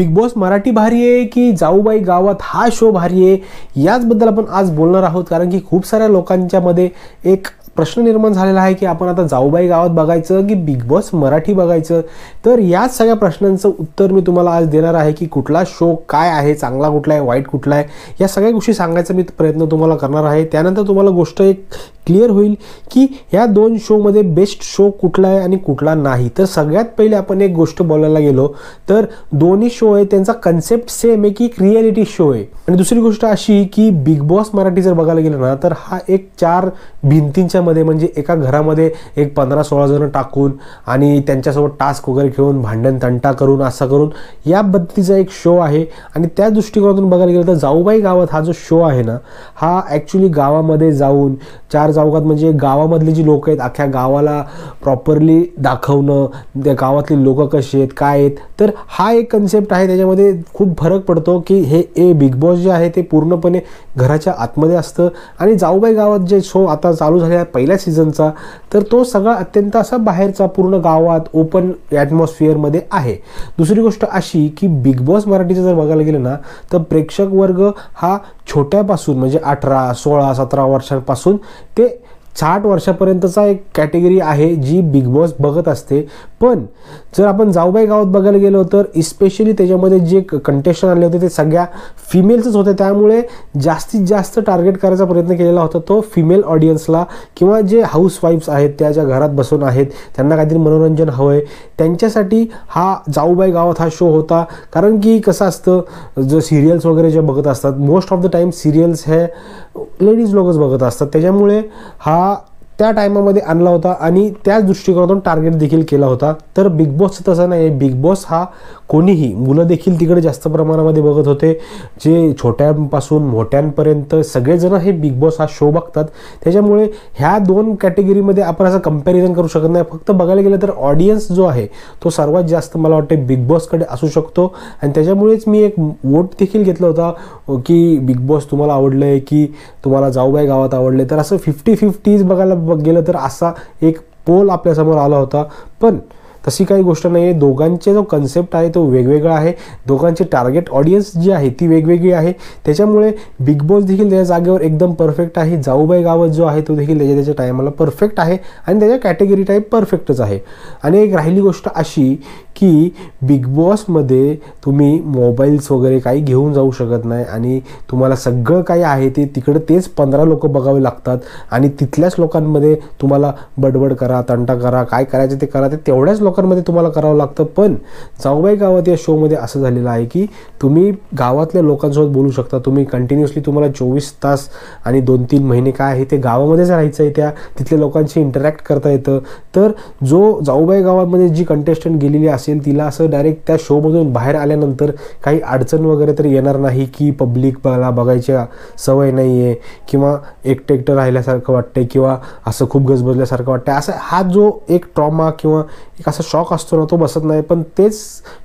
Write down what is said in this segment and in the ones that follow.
Big boss Marathi भारी आहे की जाऊबाई गावात हा शो भारी आहे, याचबद्दल आपण आज बोलणार आहोत. कारण की खूप साऱ्या लोकांच्या मध्ये एक प्रश्न निर्माण झालेला आहे की आपण आता जाऊबाई गावात बघायचं की बिग बॉस मराठी बघायचं. तर याच सगळ्या प्रश्नांचं उत्तर मी तुम्हाला आज देणार आहे की कुठला शो काय आहे, चांगला कुठला आहे, वाईट कुठला आहे, या सगळ्या गोष्टी सांगायचा मी प्रयत्न तुम्हाला करणार आहे. त्यानंतर तुम्हाला गोष्ट एक क्लिअर होईल की ह्या दोन शोमध्ये बेस्ट शो कुठला आहे आणि कुठला नाही. तर सगळ्यात पहिले आपण एक गोष्ट बोलायला गेलो तर दोन्ही शो आहे त्यांचा कन्सेप्ट सेम आहे की एक रियालिटी शो आहे. आणि दुसरी गोष्ट अशी की बिग बॉस मराठी जर बघायला गेलं ना तर हा एक 4 भिंतींच्या मध्ये म्हणजे एका घरामध्ये एक 15-16 जण टाकून आणि त्यांच्यासोबत टास्क वगैरे घेऊन भांडण तंटा करून असं करून या पद्धतीचा एक शो आहे. आणि त्या दृष्टिकोनातून बघायला गेलं तर जाऊबाई गावात हा जो शो आहे ना हा ॲक्च्युली गावामध्ये जाऊन 4 चौघात म्हणजे गावामधली जी लोक आहेत अख्ख्या गावाला प्रॉपरली दाखवणं, त्या गावातली लोक कशी आहेत काय आहेत. तर हा एक कन्सेप्ट आहे, त्याच्यामध्ये खूप फरक पडतो की हे बिग बॉस जे आहे ते पूर्णपणे घराच्या आतमध्ये असतं आणि जाऊबाई गावात जे शो आता चालू झालेला पहिल्या सीझनचा तर तो सगळा अत्यंत असा बाहेरचा पूर्ण गावात ओपन ॲटमॉस्फिअरमध्ये आहे. दुसरी गोष्ट अशी की बिग बॉस मराठीचं जर बघायला गेलं ना तर प्रेक्षक वर्ग हा छोट्यापासून म्हणजे 18, 16, 17 वर्षांपासून ते 60 वर्षापर्यंतचा एक कॅटेगरी आहे जी बिग बॉस बघत असते. पण जर आपण जाऊबाई गावात बघायला गेलो तर इस्पेशली त्याच्यामध्ये जे कंटेस्टंट आले होते ते सगळ्या फिमेलच होते, त्यामुळे जास्तीत जास्त टार्गेट करायचा प्रयत्न केलेला होता तो फिमेल ऑडियन्सला किंवा जे हाऊसवाईफ्स आहेत त्या ज्या घरात बसून आहेत त्यांना काहीतरी मनोरंजन हवं आहे त्यांच्यासाठी हा जाऊबाई गावात हा शो होता. कारण की कसं असतं जो सिरियल्स वगैरे जे बघत असतात most of the time serials हे लेडीज लोकच बघत असतात, त्याच्यामुळे हा त्या टायमामध्ये आणला होता आणि त्याच दृष्टिकोनातून टार्गेट देखील केला होता. तर बिग बॉसचं तसं नाही, बिग बॉस हा कोणीही मुलं देखील तिकडे जास्त प्रमाणामध्ये बघत होते, जे छोट्यांपासून मोठ्यांपर्यंत सगळेजण हे बिग बॉस हा शो बघतात. त्याच्यामुळे ह्या दोन कॅटेगरीमध्ये आपण असं कंपॅरिझन करू शकत नाही. फक्त बघायला गेलं तर ऑडियन्स जो आहे तो सर्वात जास्त मला वाटतं बिग बॉसकडे असू शकतो आणि त्याच्यामुळेच मी एक वोट देखील घेतला होता की बिग बॉस तुम्हाला आवडलं आहे की तुम्हाला जाऊबाई गावात आवडले. तर असं 50-50 बघायला गेलं तर असा एक पोल आपल्यासमोर आला होता. पण तशी काही गोष्ट नाही आहे, दोघांचे जो कन्सेप्ट आहे तो वेगवेगळा आहे, दोघांचे टार्गेट ऑडियन्स जी आहे ती वेगवेगळी आहे. त्याच्यामुळे बिग बॉस देखील त्याच्या जागेवर एकदम परफेक्ट आहे, जाऊबाई गावात जो आहे तो देखील त्याच्या टायमाला परफेक्ट आहे आणि त्याच्या कॅटेगरी टाईप परफेक्टच आहे. आणि एक राहिली गोष्ट अशी की बिग बॉसमध्ये तुम्ही मोबाईल्स वगैरे काही घेऊन जाऊ शकत नाही आणि तुम्हाला सगळं काही आहे ते तिकडं तेच 15 लोक बघावे लागतात आणि तिथल्याच लोकांमध्ये तुम्हाला बडबड करा, तंटा करा, काय करायचं ते करा, ते तेवढ्याच लोकांमध्ये तुम्हाला करावं लागतं. पण जाऊबाई गावात या शोमध्ये असं झालेलं आहे की तुम्ही गावातल्या लोकांसोबत बोलू शकता, तुम्ही कंटिन्युअसली तुम्हाला 24 तास आणि 2-3 महिने काय आहे ते गावामध्येच राहायचं आहे, त्या तिथल्या लोकांशी इंटरॅक्ट करता येतं. तर जो जाऊबाई गावामध्ये जी कंटेस्टंट गेलेली असेल तिला असं डायरेक्ट त्या शोमधून बाहेर आल्यानंतर काही अडचण वगैरे तर येणार नाही की पब्लिकला बघायची सवय नाही आहे किंवा एकटं एकटं राहिल्यासारखं वाटतंय किंवा असं खूप गजबजल्यासारखं वाटतंय, असं हा जो एक ट्रॉमा किंवा एक असा शॉक असतो ना तो बसत नाही. पण तेच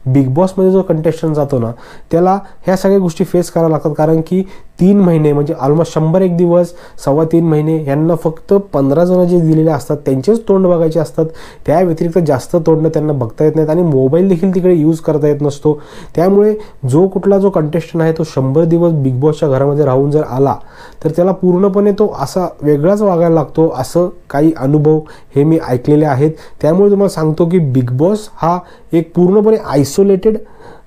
बिग बॉसमध्ये जो कंटेस्टंट जातो ना त्याला ह्या सगळ्या गोष्टी फेस कराव्या लागतात. कारण की 3 महिने म्हणजे ऑलमोस्ट 101 दिवस 3.25 महिने यांना फक्त 15 जण जे दिलेले असतात त्यांचेच तोंड बघायचे असतात, त्या व्यतिरिक्त जास्त तोंड त्यांना बघता येत नाहीत आणि मोबाईल देखील तिकडे यूज करता येत नसतो. त्यामुळे जो कंटेस्टंट आहे तो 100 दिवस बिग बॉसच्या घरामध्ये राहून जर आला तर त्याला पूर्णपणे तो असा वेगळाच वागायला लागतो, असं काही अनुभव हे मी ऐकलेले आहेत. त्यामुळे तुम्हाला सांगतो की बिग बॉस हा एक पूर्णपणे आयसोलेटेड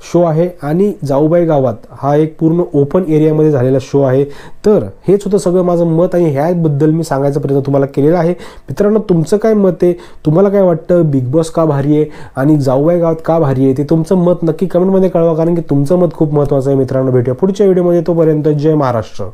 शो आहे आणि जाऊबाई गावात हा एक पूर्ण ओपन एरियामध्ये झालेला शो आहे. तर हेच होतं सगळं माझं मत आणि ह्याबद्दल मी सांगायचा प्रयत्न तुम्हाला केलेला आहे. मित्रांनो तुमचं काय मत आहे, तुम्हाला काय वाटतं बिग बॉस का भारी आहे आणि जाऊबाई गावात का भारी आहे ते तुमचं मत नक्की कमेंटमध्ये कळवा, कारण की तुमचं मत खूप महत्त्वाचं आहे. मित्रांनो भेटूया पुढच्या व्हिडिओमध्ये, तोपर्यंत जय महाराष्ट्र.